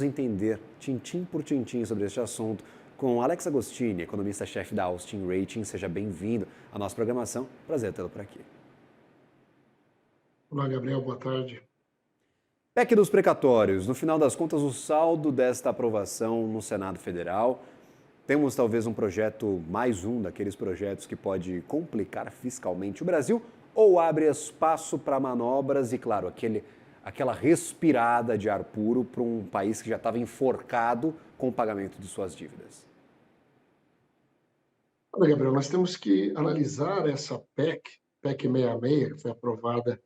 Entender tintim por tintim sobre este assunto com Alex Agostini, economista-chefe da Austin Rating. Seja bem-vindo à nossa programação. Prazer tê-lo por aqui. Olá, Gabriel, boa tarde. PEC dos precatórios. No final das contas, o saldo desta aprovação no Senado Federal. Temos talvez um projeto, mais um daqueles projetos que pode complicar fiscalmente o Brasil ou abre espaço para manobras e, claro, aquela respirada de ar puro para um país que já estava enforcado com o pagamento de suas dívidas. Olha, Gabriel, nós temos que analisar essa PEC 66, que foi aprovada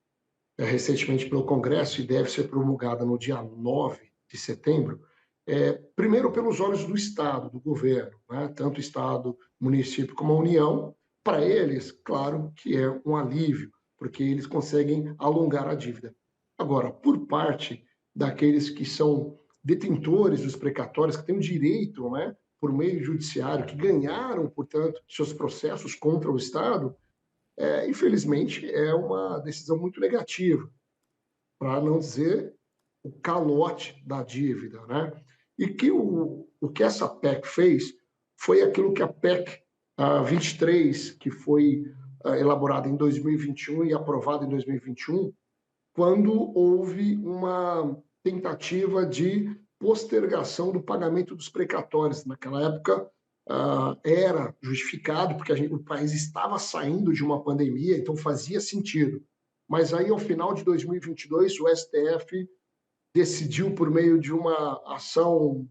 recentemente pelo Congresso e deve ser promulgada no dia 9 de setembro, primeiro pelos olhos do Estado, do governo, né? Tanto o Estado, município como a União. Para eles, claro que é um alívio, porque eles conseguem alongar a dívida. Agora, por parte daqueles que são detentores dos precatórios, que têm o direito, né, por meio judiciário, que ganharam, portanto, seus processos contra o Estado, infelizmente é uma decisão muito negativa, para não dizer o calote da dívida, né? E que o que essa PEC fez foi aquilo que a PEC 23, que foi elaborada em 2021 e aprovada em 2021, quando houve uma tentativa de postergação do pagamento dos precatórios. Naquela época, era justificado, porque o país estava saindo de uma pandemia, então fazia sentido. Mas aí, ao final de 2022, o STF decidiu, por meio de uma ação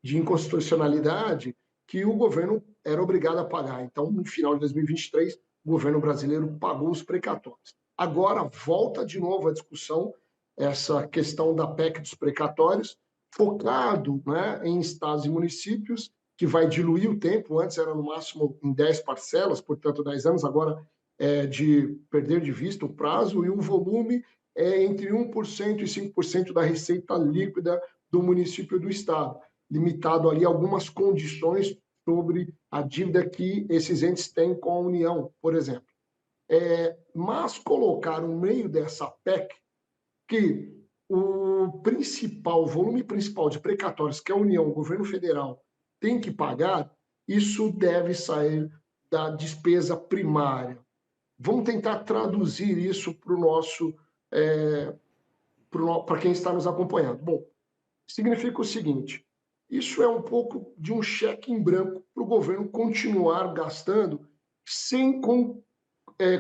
de inconstitucionalidade, que o governo era obrigado a pagar. Então, no final de 2023, o governo brasileiro pagou os precatórios. Agora, volta de novo a discussão, essa questão da PEC dos precatórios, focado, né, em estados e municípios, que vai diluir o tempo. Antes era no máximo em 10 parcelas, portanto 10 anos, agora é de perder de vista o prazo, e o volume é entre 1% e 5% da receita líquida do município e do estado, limitado ali a algumas condições sobre a dívida que esses entes têm com a União, por exemplo. Mas colocar no meio dessa PEC que o volume principal de precatórios que a União, o governo federal, tem que pagar, isso deve sair da despesa primária. Vamos tentar traduzir isso para o nosso, para quem está nos acompanhando. Bom, significa o seguinte: isso é um pouco de um cheque em branco para o governo continuar gastando sem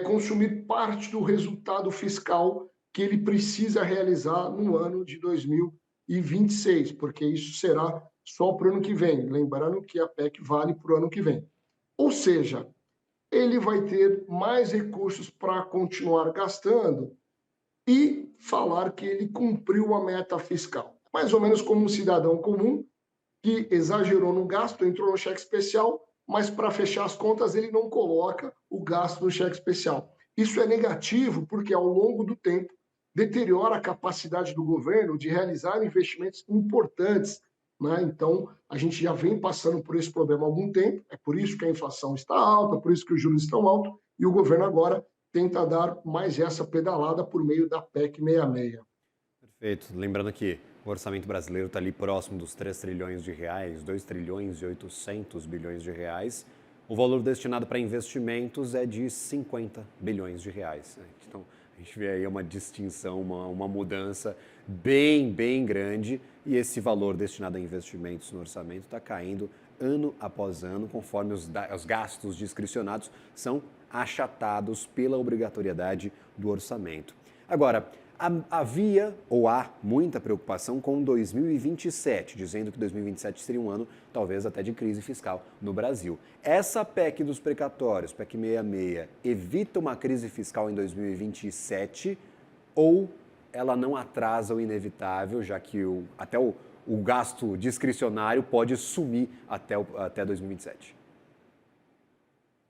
consumir parte do resultado fiscal que ele precisa realizar no ano de 2026, porque isso será só para o ano que vem. Lembrando que a PEC vale para o ano que vem. Ou seja, ele vai ter mais recursos para continuar gastando e falar que ele cumpriu a meta fiscal. Mais ou menos como um cidadão comum que exagerou no gasto, entrou no cheque especial, mas para fechar as contas ele não coloca o gasto no cheque especial. Isso é negativo porque, ao longo do tempo, deteriora a capacidade do governo de realizar investimentos importantes, né? Então, a gente já vem passando por esse problema há algum tempo, é por isso que a inflação está alta, por isso que os juros estão altos, e o governo agora tenta dar mais essa pedalada por meio da PEC 66. Perfeito. Lembrando que o orçamento brasileiro está ali próximo dos 3 trilhões de reais, 2 trilhões e 800 bilhões de reais. O valor destinado para investimentos é de 50 bilhões de reais. Então, a gente vê aí uma distinção, uma mudança bem grande. E esse valor destinado a investimentos no orçamento está caindo ano após ano, conforme os gastos discricionados são achatados pela obrigatoriedade do orçamento. Agora, havia ou há muita preocupação com 2027, dizendo que 2027 seria um ano talvez até de crise fiscal no Brasil. Essa PEC dos precatórios, PEC 66, evita uma crise fiscal em 2027 ou ela não atrasa o inevitável, já que até o gasto discricionário pode sumir até 2027?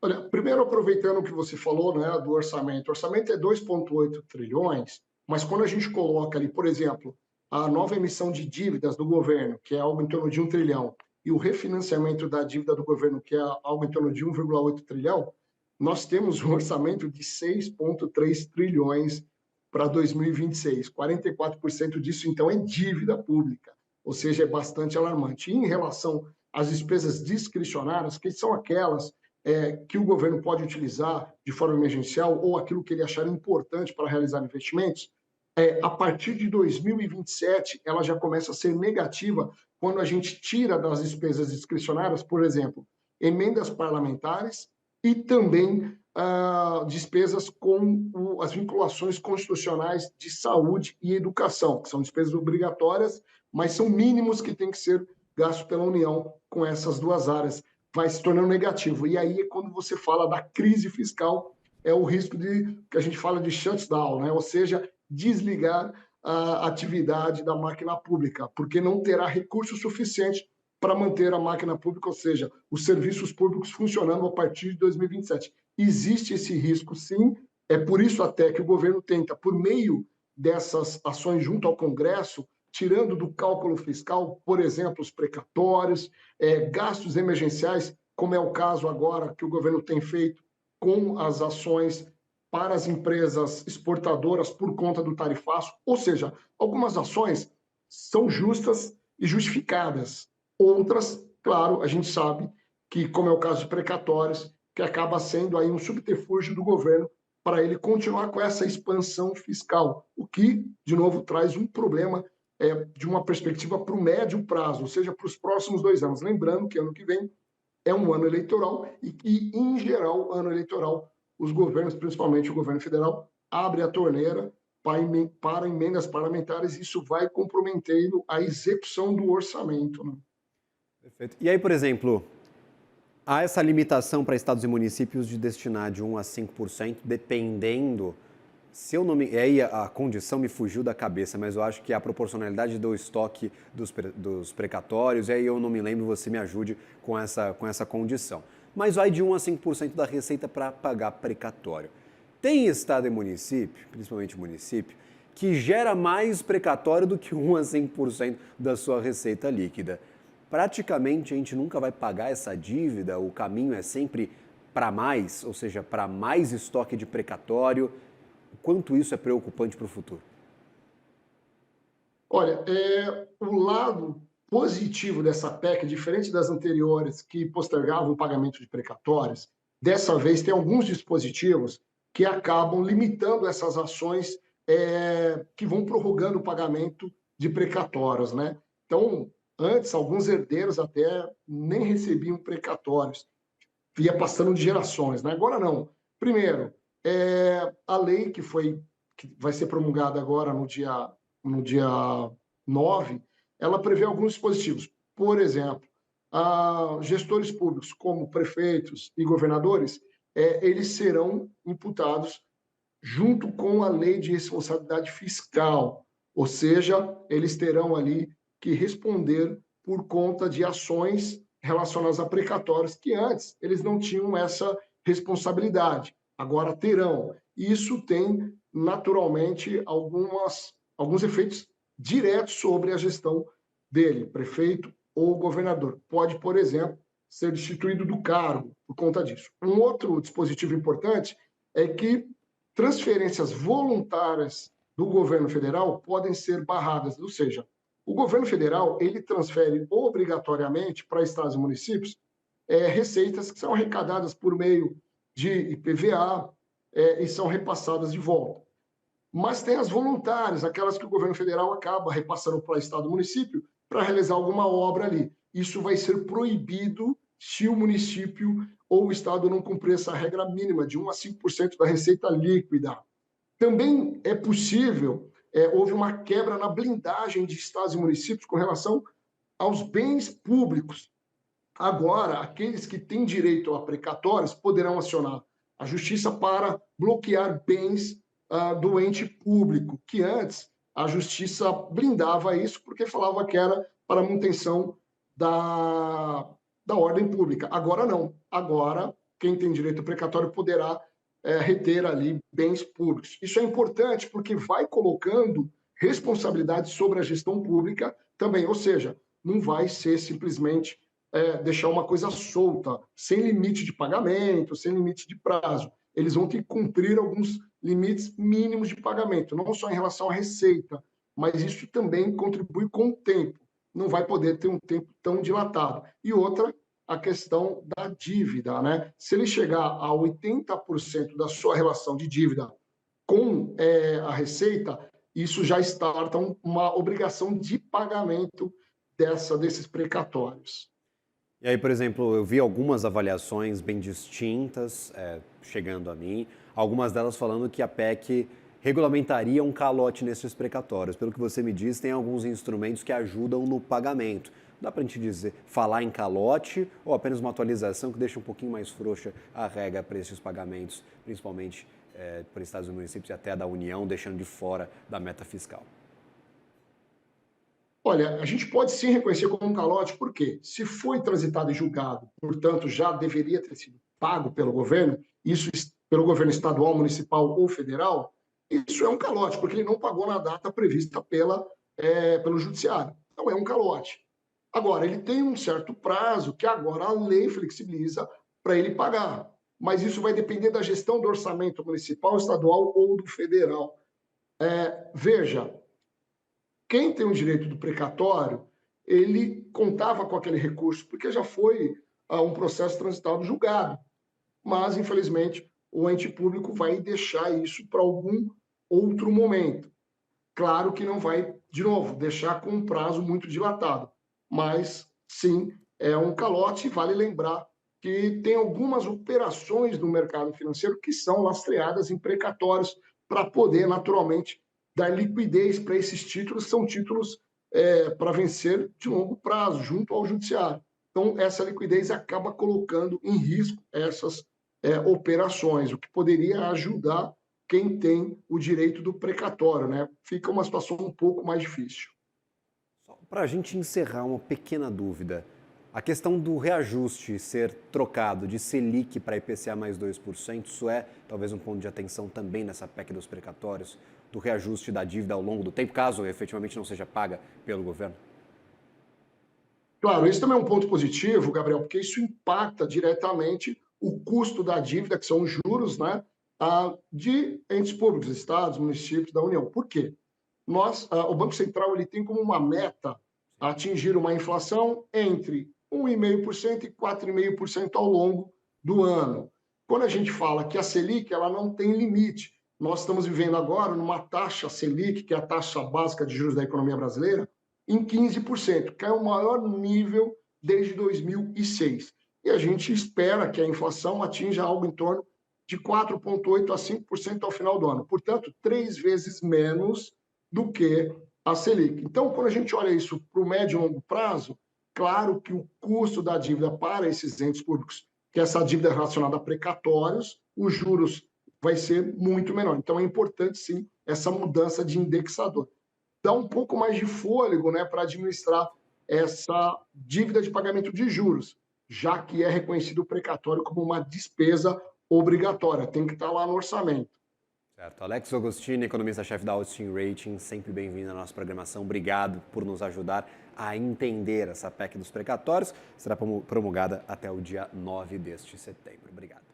Olha, primeiro aproveitando o que você falou, né, do orçamento. O orçamento é 2,8 trilhões, mas quando a gente coloca ali, por exemplo, a nova emissão de dívidas do governo, que é algo em torno de 1 trilhão, e o refinanciamento da dívida do governo, que é algo em torno de 1,8 trilhão, nós temos um orçamento de 6,3 trilhões para 2026. 44% disso, então, é dívida pública, ou seja, é bastante alarmante. E em relação às despesas discricionárias, que são aquelas que o governo pode utilizar de forma emergencial ou aquilo que ele achar importante para realizar investimentos, a partir de 2027, ela já começa a ser negativa quando a gente tira das despesas discricionárias, por exemplo, emendas parlamentares e também despesas com as vinculações constitucionais de saúde e educação, que são despesas obrigatórias, mas são mínimos que têm que ser gastos pela União com essas duas áreas. Vai se tornando negativo. E aí é quando você fala da crise fiscal, é o risco de que a gente fala de shutdown, né? Ou seja, desligar a atividade da máquina pública, porque não terá recurso suficiente para manter a máquina pública, ou seja, os serviços públicos funcionando a partir de 2027. Existe esse risco, sim, é por isso até que o governo tenta, por meio dessas ações junto ao Congresso, tirando do cálculo fiscal, por exemplo, os precatórios, gastos emergenciais, como é o caso agora que o governo tem feito com as ações para as empresas exportadoras por conta do tarifaço, ou seja, algumas ações são justas e justificadas. Outras, claro, a gente sabe que, como é o caso de precatórios, que acaba sendo aí um subterfúgio do governo para ele continuar com essa expansão fiscal, o que, de novo, traz um problema de uma perspectiva para o médio prazo, ou seja, para os próximos 2 anos. Lembrando que ano que vem é um ano eleitoral e que, em geral, ano eleitoral, os governos, principalmente o governo federal, abre a torneira para emendas parlamentares e isso vai comprometendo a execução do orçamento. Né? Perfeito. E aí, por exemplo, há essa limitação para estados e municípios de destinar de 1 a 5%, dependendo, se eu não me... Aí a condição me fugiu da cabeça, mas eu acho que é a proporcionalidade do estoque dos precatórios, e aí eu não me lembro, você me ajude com essa condição. Mas vai de 1 a 5% da receita para pagar precatório. Tem estado e município, principalmente município, que gera mais precatório do que 1 a 5% da sua receita líquida. Praticamente a gente nunca vai pagar essa dívida, o caminho é sempre para mais, ou seja, para mais estoque de precatório. O quanto isso é preocupante para o futuro? Olha, o lado positivo dessa PEC, diferente das anteriores que postergavam o pagamento de precatórios, dessa vez tem alguns dispositivos que acabam limitando essas ações que vão prorrogando o pagamento de precatórios, né? Então, antes, alguns herdeiros até nem recebiam precatórios, ia passando de gerações, né? Agora não. Primeiro, a lei que vai ser promulgada agora no dia 9, ela prevê alguns dispositivos. Por exemplo, gestores públicos, como prefeitos e governadores, eles serão imputados junto com a lei de responsabilidade fiscal, ou seja, eles terão ali que responder por conta de ações relacionadas a precatórios que antes eles não tinham essa responsabilidade, agora terão. Isso tem naturalmente alguns efeitos diretos sobre a gestão dele, prefeito ou governador. Pode, por exemplo, ser destituído do cargo por conta disso. Um outro dispositivo importante é que transferências voluntárias do governo federal podem ser barradas, ou seja, o governo federal ele transfere obrigatoriamente para estados e municípios receitas que são arrecadadas por meio de IPVA e são repassadas de volta. Mas tem as voluntárias, aquelas que o governo federal acaba repassando para o estado e município para realizar alguma obra ali. Isso vai ser proibido se o município ou o estado não cumprir essa regra mínima de 1 a 5% da receita líquida. Também é possível, houve uma quebra na blindagem de estados e municípios com relação aos bens públicos. Agora, aqueles que têm direito a precatórios poderão acionar a justiça para bloquear bens do ente público, que antes a justiça blindava isso porque falava que era para manutenção da ordem pública. Agora não. Agora, quem tem direito a precatório poderá reter ali bens públicos. Isso é importante porque vai colocando responsabilidade sobre a gestão pública também, ou seja, não vai ser simplesmente deixar uma coisa solta, sem limite de pagamento, sem limite de prazo. Eles vão ter que cumprir alguns limites mínimos de pagamento, não só em relação à receita, mas isso também contribui com o tempo. Não vai poder ter um tempo tão dilatado. E outra, a questão da dívida, né? Se ele chegar a 80% da sua relação de dívida com a receita, isso já starta uma obrigação de pagamento desses precatórios. E aí, por exemplo, eu vi algumas avaliações bem distintas chegando a mim, algumas delas falando que a PEC regulamentaria um calote nesses precatórios. Pelo que você me diz, tem alguns instrumentos que ajudam no pagamento. Dá para a gente dizer, falar em calote ou apenas uma atualização que deixa um pouquinho mais frouxa a regra para esses pagamentos, principalmente por estados e municípios e até da União, deixando de fora da meta fiscal? Olha, a gente pode sim reconhecer como um calote, porque se foi transitado e julgado, portanto, já deveria ter sido pago pelo governo, isso pelo governo estadual, municipal ou federal, isso é um calote, porque ele não pagou na data prevista pelo judiciário. Então, é um calote. Agora, ele tem um certo prazo que agora a lei flexibiliza para ele pagar, mas isso vai depender da gestão do orçamento municipal, estadual ou do federal. Veja, quem tem o direito do precatório, ele contava com aquele recurso, porque já foi um processo transitado julgado. Mas, infelizmente, o ente público vai deixar isso para algum outro momento. Claro que não vai, de novo, deixar com um prazo muito dilatado, mas, sim, é um calote. Vale lembrar que tem algumas operações no mercado financeiro que são lastreadas em precatórios para poder, naturalmente, dar liquidez para esses títulos, são títulos para vencer de longo prazo, junto ao judiciário. Então, essa liquidez acaba colocando em risco essas operações, o que poderia ajudar quem tem o direito do precatório, né? Fica uma situação um pouco mais difícil. Para a gente encerrar, uma pequena dúvida. A questão do reajuste ser trocado de Selic para IPCA mais 2%, isso é talvez um ponto de atenção também nessa PEC dos precatórios, do reajuste da dívida ao longo do tempo, caso efetivamente não seja paga pelo governo? Claro, esse também é um ponto positivo, Gabriel, porque isso impacta diretamente o custo da dívida, que são os juros, né, de entes públicos, estados, municípios, da União. Por quê? O Banco Central ele tem como uma meta atingir uma inflação entre 1,5% e 4,5% ao longo do ano. Quando a gente fala que a Selic ela não tem limite, nós estamos vivendo agora numa taxa Selic, que é a taxa básica de juros da economia brasileira, em 15%, que é o maior nível desde 2006. E a gente espera que a inflação atinja algo em torno de 4,8% a 5% ao final do ano. Portanto, 3 vezes menos do que a Selic. Então, quando a gente olha isso para o médio e longo prazo, claro que o custo da dívida para esses entes públicos, que é essa dívida relacionada a precatórios, os juros vai ser muito menor. Então, é importante, sim, essa mudança de indexador. Dá um pouco mais de fôlego, né, para administrar essa dívida de pagamento de juros, já que é reconhecido o precatório como uma despesa obrigatória, tem que estar lá no orçamento. Certo. Alex Agostini, economista-chefe da Austin Rating, sempre bem-vindo à nossa programação. Obrigado por nos ajudar a entender essa PEC dos precatórios. Será promulgada até o dia 9 deste setembro. Obrigado.